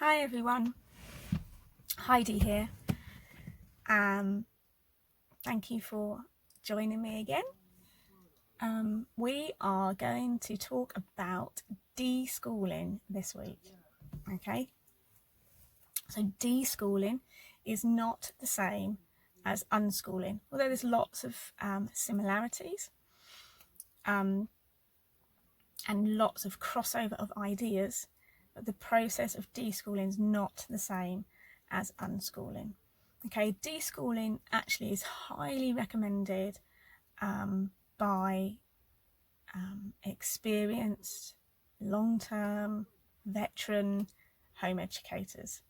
Hi everyone, Heidi here. Thank you for joining me again. We are going to talk about deschooling this week. Okay, so deschooling is not the same as unschooling, although there's lots of similarities and lots of crossover of ideas, but the process of deschooling is not the same as unschooling. Okay, deschooling actually is highly recommended by experienced, long-term, veteran home educators.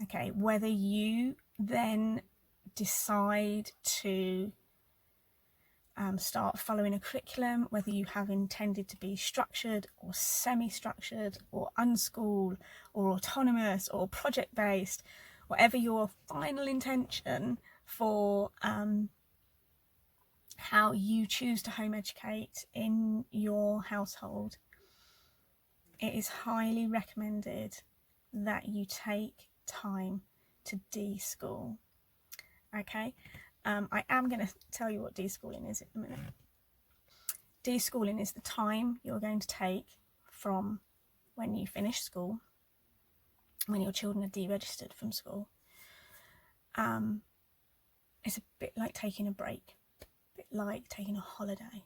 Okay, whether you then decide to start following a curriculum, whether you have intended to be structured or semi-structured or unschooled or autonomous or project-based, whatever your final intention for how you choose to home educate in your household, it is highly recommended that you take time to deschool. Okay, I am going to tell you what deschooling is in a minute. Deschooling is the time you're going to take from when you finish school, when your children are deregistered from school. It's a bit like taking a break, a bit like taking a holiday.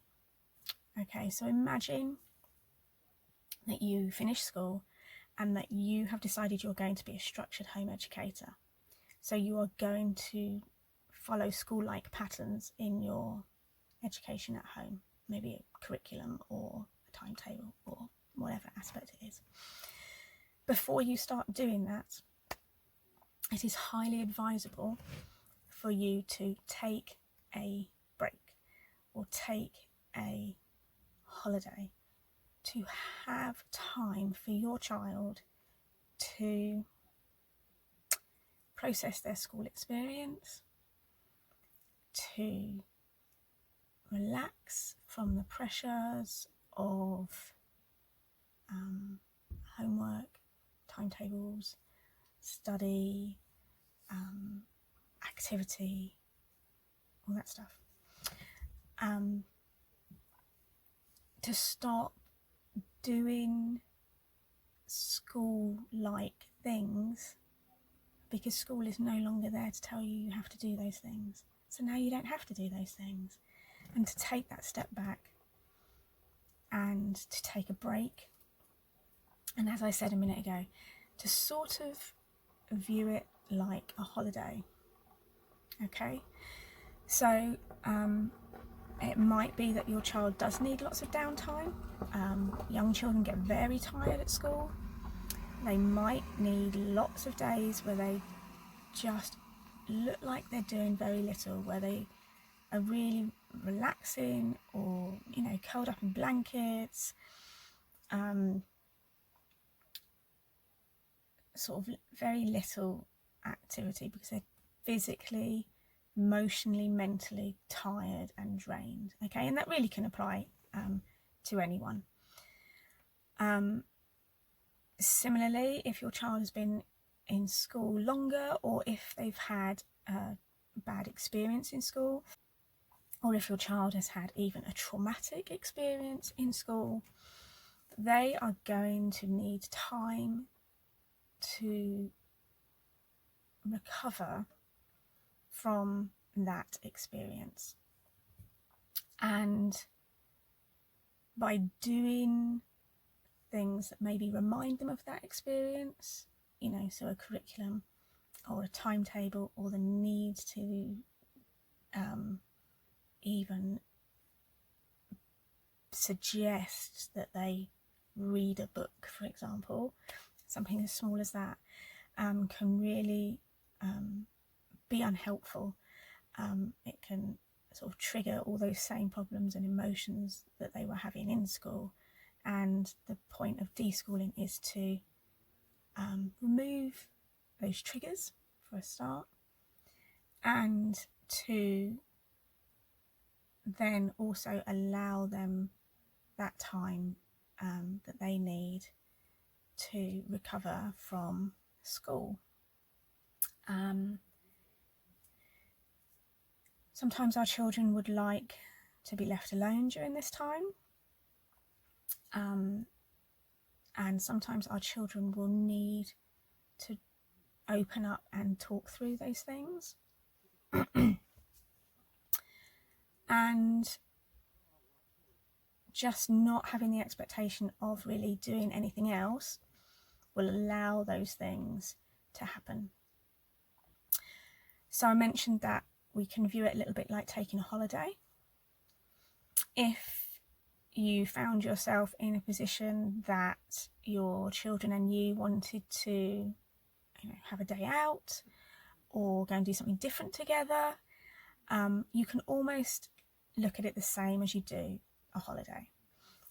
Okay, so imagine that you finish school and that you have decided you're going to be a structured home educator. So you are going to follow school-like patterns in your education at home, maybe a curriculum or a timetable or whatever aspect it is. Before you start doing that, it is highly advisable for you to take a break or take a holiday, to have time for your child to process their school experience, to relax from the pressures of homework, timetables, study, activity, all that stuff. To stop doing school-like things, because school is no longer there to tell you you have to do those things. So now you don't have to do those things. And to take that step back and to take a break. And as I said a minute ago, to sort of view it like a holiday. Okay? So it might be that your child does need lots of downtime. Young children get very tired at school. They might need lots of days where they just look like they're doing very little, where they are really relaxing or, curled up in blankets, sort of very little activity because they're physically, emotionally, mentally tired and drained. Okay, and that really can apply to anyone. Similarly, if your child has been in school longer, or if they've had a bad experience in school, or if your child has had even a traumatic experience in school, they are going to need time to recover from that experience. And by doing things that maybe remind them of that experience, so a curriculum or a timetable, or the need to even suggest that they read a book, for example, something as small as that, can really be unhelpful. It can sort of trigger all those same problems and emotions that they were having in school. And the point of deschooling is to remove those triggers for a start, and to then also allow them that time that they need to recover from school. Sometimes our children would like to be left alone during this time. And sometimes our children will need to open up and talk through those things. And just not having the expectation of really doing anything else will allow those things to happen. So I mentioned that we can view it a little bit like taking a holiday. If you found yourself in a position that your children and you wanted to, have a day out or go and do something different together, you can almost look at it the same as you do a holiday.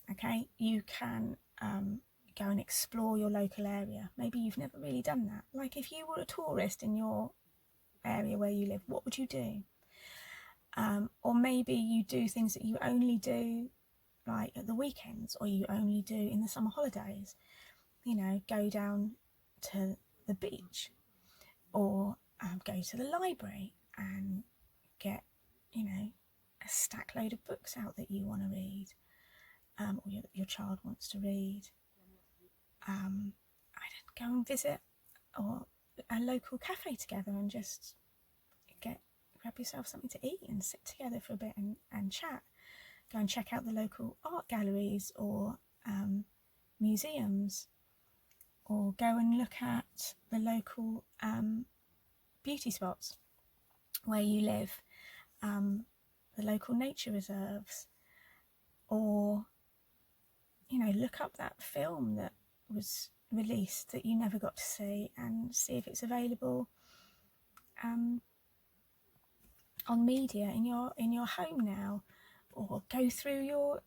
Okay, you can go and explore your local area. Maybe you've never really done that. Like if you were a tourist in your area where you live, what would you do? Or maybe you do things that you only do like at the weekends, or you only do in the summer holidays. Go down to the beach, or go to the library and get a stack load of books out that you want to read, or your child wants to read. Go and visit or a local cafe together and just grab yourself something to eat and sit together for a bit and chat. Go and check out the local art galleries or museums, or go and look at the local beauty spots where you live, the local nature reserves, or look up that film that was released that you never got to see and see if it's available on media in your home now, or go through your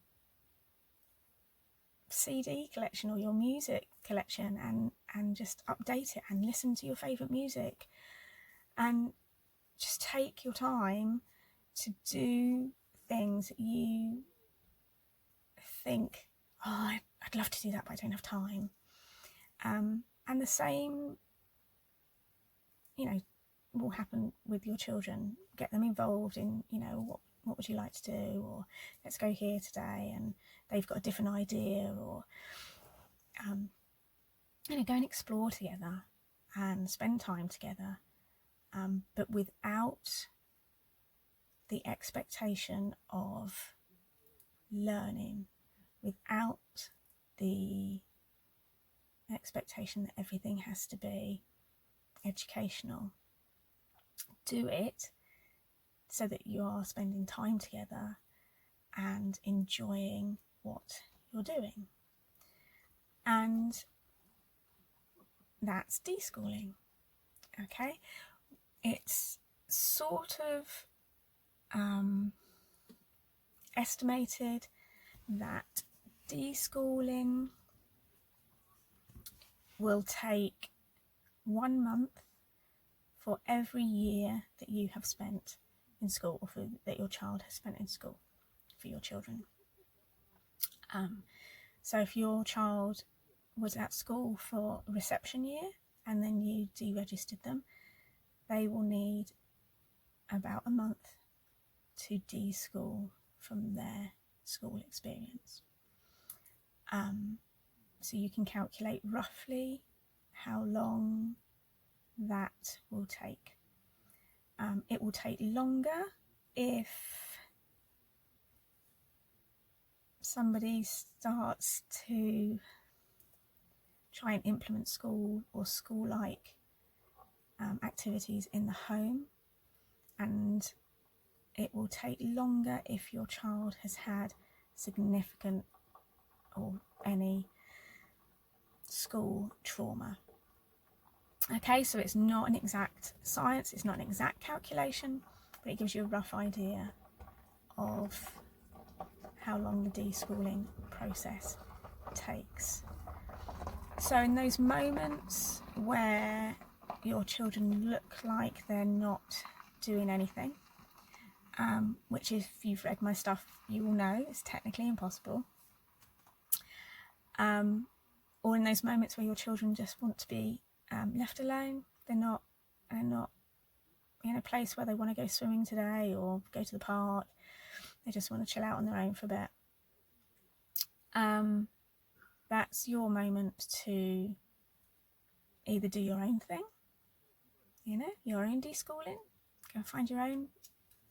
CD collection or your music collection and just update it and listen to your favourite music, and just take your time to do things that you think, I'd love to do that but I don't have time. And the same will happen with your children. Get them involved in what would you like to do, or let's go here today, and they've got a different idea, or go and explore together and spend time together, but without the expectation of learning, without the expectation that everything has to be educational. Do it so that you are spending time together and enjoying what you're doing. And that's deschooling. Okay, it's sort of estimated that deschooling will take 1 month for every year that you have spent in school, or that your child has spent in school for your children. So if your child was at school for reception year and then you deregistered them, they will need about a month to deschool from their school experience. So you can calculate roughly how long that will take. It will take longer if somebody starts to try and implement school or school-like activities in the home, and it will take longer if your child has had significant or any school trauma. Okay, so it's not an exact science, it's not an exact calculation, but it gives you a rough idea of how long the deschooling process takes. So in those moments where your children look like they're not doing anything, which if you've read my stuff you will know is technically impossible, or in those moments where your children just want to be left alone. They're not in a place where they want to go swimming today or go to the park. They just want to chill out on their own for a bit. That's your moment to either do your own thing, your own deschooling, go and find your own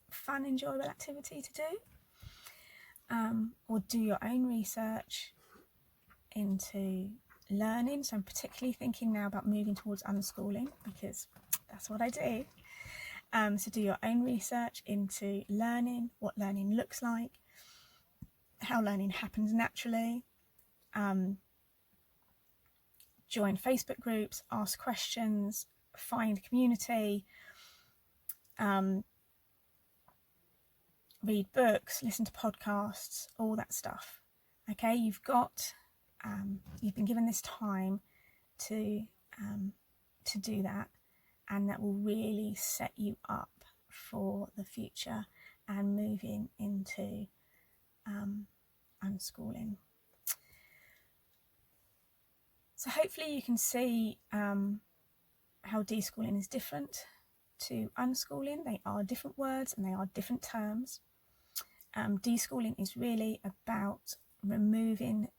fun, enjoyable activity to do, or do your own research into learning. So I'm particularly thinking now about moving towards unschooling because that's what I do. So do your own research into learning, what learning looks like, how learning happens naturally. Join Facebook groups, ask questions, find community, read books, listen to podcasts, all that stuff. Okay, you've been given this time to do that, and that will really set you up for the future and moving into unschooling. So hopefully you can see how deschooling is different to unschooling. They are different words and they are different terms. Deschooling is really about removing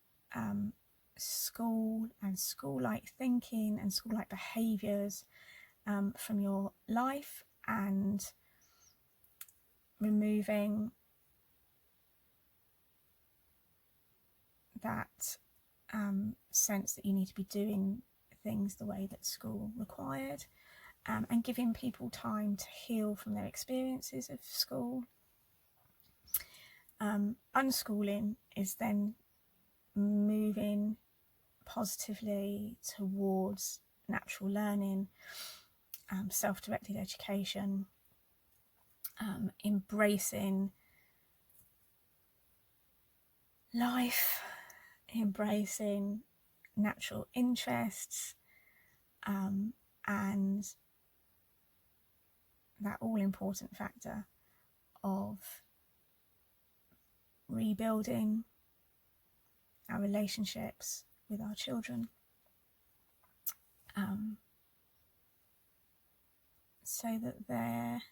school and school-like thinking and school-like behaviours from your life, and removing that sense that you need to be doing things the way that school required, and giving people time to heal from their experiences of school. Unschooling is then moving positively towards natural learning, self-directed education, embracing life, embracing natural interests, and that all-important factor of rebuilding our relationships with our children, so that their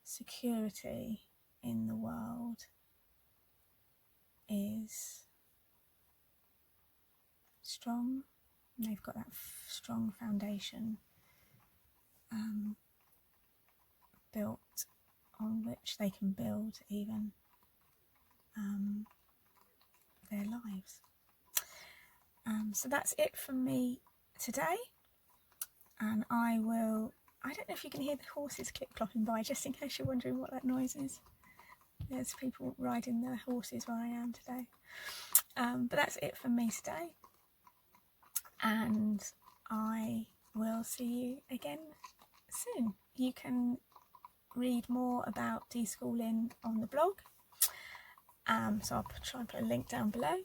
security in the world is strong, and they've got that strong foundation built on which they can build even their lives. So that's it from me today, and I don't know if you can hear the horses clip-clopping by, just in case you're wondering what that noise is. There's people riding their horses where I am today. But that's it from me today, and I will see you again soon. You can read more about deschooling on the blog, so I'll try and put a link down below.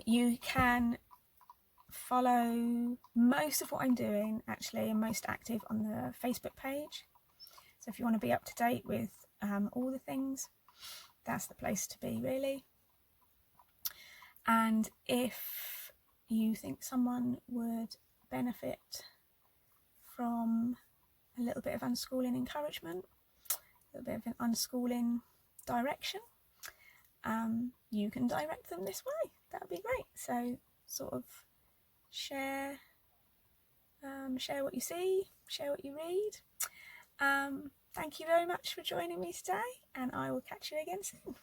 You can follow most of what I'm doing, actually, and most active on the Facebook page. So if you want to be up to date with all the things, that's the place to be, really. And if you think someone would benefit from a little bit of unschooling encouragement, a little bit of an unschooling direction, you can direct them this way. That would be great. So sort of share what you see, share what you read. Thank you very much for joining me today, and I will catch you again soon.